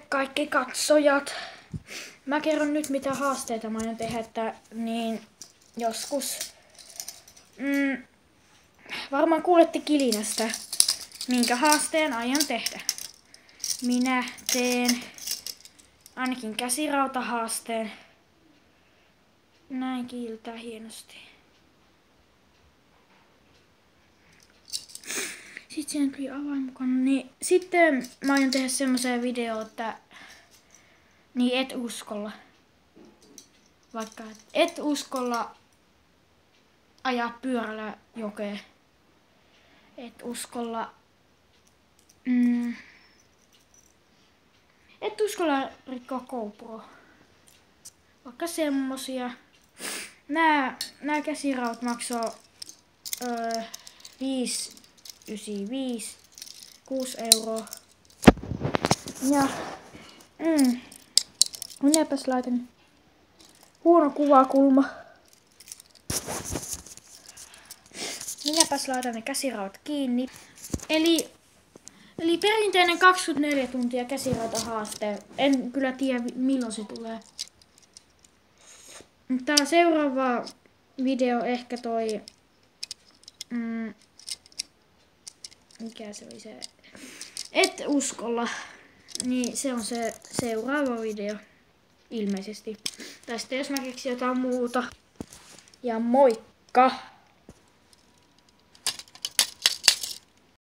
kaikki katsojat. Mä kerron nyt mitä haasteita mä aion tehdä, että niin joskus varmaan kuulette kilinästä, minkä haasteen aion tehdä. Minä teen ainakin käsirautahaasteen. Näin kiiltää hienosti. Sitten siinä tuli avain mukana. Niin, sitten mä aion tehdä semmoisen video, että niin et uskolla. Vaikka et uskolla ajaa pyörällä jokeen. Et uskolla et uskalla rikkoa GoPro. Vaikka semmosia. Nää käsiraut maksoo 5,95 6 euroa. Ja minäpäs laitan huono kuvakulma. Minäpäs laitan ne käsiraut kiinni. Eli perinteinen 24 tuntia käsirautahaaste. En kyllä tiedä milloin se tulee. Tää seuraava video ehkä toi mikä se oli se? Et uskolla. Niin se on se seuraava video. Ilmeisesti. Tai sitten jos mä keksin jotain muuta. Ja moikka!